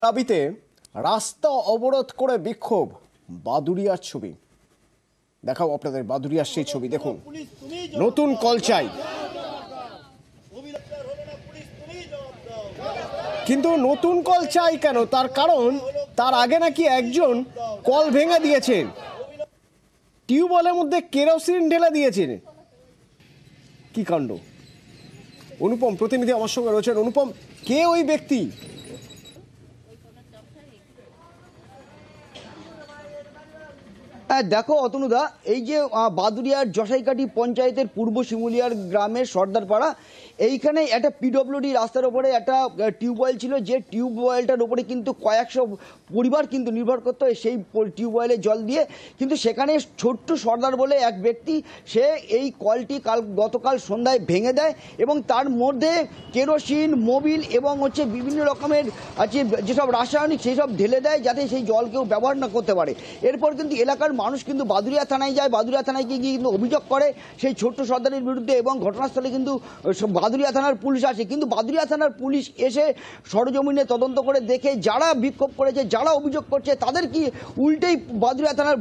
দাবিতে রাস্তা অবরোধ করে বিক্ষোভ। বাদুড়িয়ার ছবি দেখাও আপনাদের, বাদুড়িয়ার সেই ছবি দেখুন। নতুন কল চাই, কিন্তু নতুন কল চাই কেন? তার কারণ তার আগে নাকি একজন কল ভেঙে দিয়েছেন, টিউবওয়েলের মধ্যে কেরোসিন ঢেলে দিয়েছেন। কি কাণ্ড! অনুপম প্রতিনিধি আমার সঙ্গে রয়েছেন। অনুপম, কে ওই ব্যক্তি? দেখো অতনুদা, এই যে বাদুড়িয়ার জসাইকাটি পঞ্চায়েতের পূর্ব শিমুলিয়ার গ্রামের সর্দারপাড়া, এইখানে একটা পিডব্লিউডি রাস্তার ওপরে একটা টিউবওয়েল ছিল, যে টিউবওয়েলটার ওপরে কিন্তু কয়েকশো পরিবার কিন্তু নির্ভর করতো সেই টিউবওয়েলের জল দিয়ে। কিন্তু সেখানে ছোট্ট সর্দার বলে এক ব্যক্তি, সে এই কলটি গতকাল সন্ধ্যায় ভেঙে দেয় এবং তার মধ্যে কেরোসিন, মোবিল এবং বিভিন্ন রকমের যেসব রাসায়নিক সেই সব ঢেলে দেয়, যাতে সেই জল কেউ ব্যবহার না করতে পারে। এরপর কিন্তু এলাকার মানুষ কিন্তু বাদুড়িয়া থানায় যায়, বাদুড়িয়া থানায় গিয়ে কিন্তু অভিযোগ করে সেই ছোট্ট সর্দারের বিরুদ্ধে, এবং ঘটনাস্থলে কিন্তু বাদুড়িয়া থানার পুলিশ আসে। কিন্তু বাদুড়িয়া থানার পুলিশ এসে সরজমিনে তদন্ত করে দেখে যারা বিক্ষোভ করেছে, যারা অভিযোগ করছে, তাদের কি উল্টেই বাদুড়িয়া থানার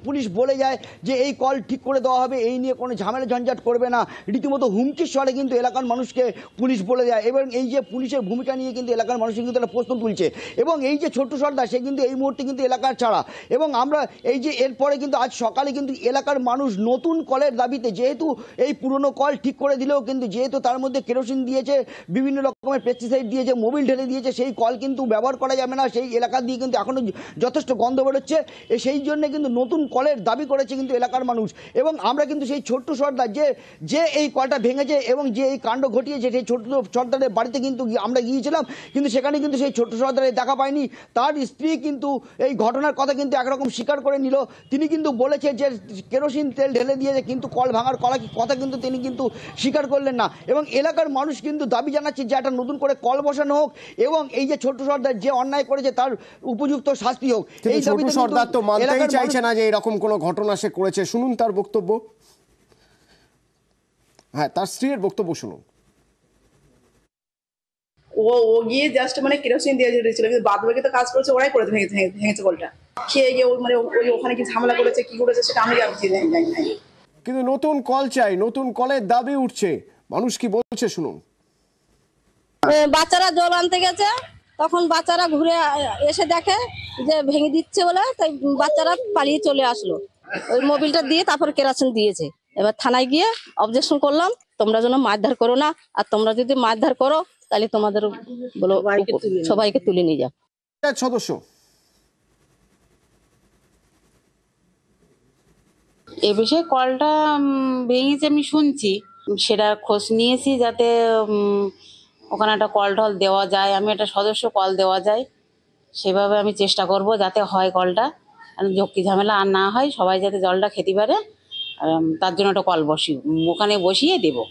পুলিশ বলে যায় যে এই কল ঠিক করে দেওয়া হবে, এই নিয়ে কোনো ঝামেলা ঝঞ্ঝাট করবে না। রীতিমতো হুমকির স্বরে কিন্তু এলাকার মানুষকে পুলিশ বলে দেয়, এবং এই যে পুলিশের ভূমিকা নিয়ে কিন্তু এলাকার মানুষ কিন্তু একটা প্রশ্ন তুলছে। এবং এই যে ছোট্ট সর্দার, সে কিন্তু এই মুহূর্তে কিন্তু এলাকার ছাড়া। এবং আমরা এই যে এরপরে কিন্তু আজ সকালে কিন্তু এলাকার মানুষ নতুন কলের দাবিতে, যেহেতু এই পুরনো কল ঠিক করে দিলেও কিন্তু যেহেতু তার মধ্যে কেরোসিন দিয়েছে, বিভিন্ন রকমের পেস্টিসাইড দিয়েছে, মোবিল ঢেলে দিয়েছে, সেই কল কিন্তু ব্যবহার করা যাবে না। সেই এলাকা দিয়ে কিন্তু এখনও যথেষ্ট গন্ধ বেরোচ্ছে। সেই জন্য কিন্তু নতুন কলের দাবি করেছে কিন্তু এলাকার মানুষ। এবং আমরা কিন্তু সেই ছোট্ট সর্দার যে এই কলটা ভেঙেছে এবং যে এই কাণ্ড ঘটিয়েছে, সেই ছোট্ট সর্দারের বাড়িতে কিন্তু আমরা গিয়েছিলাম, কিন্তু সেখানে কিন্তু সেই ছোট্ট সর্দারের দেখা পাইনি। তার স্ত্রী কিন্তু এই ঘটনার কথা কিন্তু একরকম স্বীকার করে নিল। তিনি কিন্তু বলেছে যে কেরোসিন তেল ঢেলে দিয়েছে, কিন্তু কল ভাঙার কথা কিন্তু তিনি কিন্তু স্বীকার করলেন না। এবং এলাকার মানুষ কিন্তু দাবি জানাচ্ছে যে একটা নতুন করে কল বসানো হোক, এবং এই যে ছোট্ট সর্দার যে অন্যায় করেছে তার উপযুক্ত শাস্তি হোক। এই ছোট্ট সর্দার তো মানতেই চাইছে না যে এরকম কোনো ঘটনা সে করেছে। শুনুন তার বক্তব্য। হ্যাঁ, তার স্ত্রীর বক্তব্য শুনুন। ও গিয়ে জাস্ট মানে কেরোসিন দিয়ে দিয়েছিল, কিন্তু বাদ বাকি তো কাজ করেছে ওরাই করে ভেঙেছে কলটা। খেয়ে গিয়ে ওই ওখানে কি ঝামেলা করেছে, কি করেছে সেটা আমি জানি না। কিন্তু নতুন কল চাই, নতুন কলের দাবি উঠছে। মানুষ কি বলছে শুনুন। বাচ্চারা জল আনতে গেছে, তখন বাচ্চারা ঘুরে এসে দেখে যে ভেঙে দিচ্ছে বলে, তাই বাচ্চারা পালিয়ে চলে আসলো। ওই মোবিলটা দিয়ে তারপর কেরোসিন দিয়েছে। এবার থানায় গিয়ে অবজেকশন করলাম, তোমরা যেন মারধর করো না, আর তোমরা যদি মারধর করো তাহলে তোমাদের বলো সবাইকে তুলে নিয়ে যাও। সদস্য এ বিষয়ে কলটা ভেঙেছে আমি শুনছি, সেটা খোঁজ নিয়েছি যাতে ওখানে একটা কল টল দেওয়া যায়, আমি একটা সদস্য কল দেওয়া যায় সেভাবে আমি চেষ্টা করব যাতে হয় কলটা, ঝক্কি ঝামেলা আর না হয়, সবাই যাতে জলটা খেতে পারে, তার জন্য একটা কল ওখানে বসিয়ে দেবো।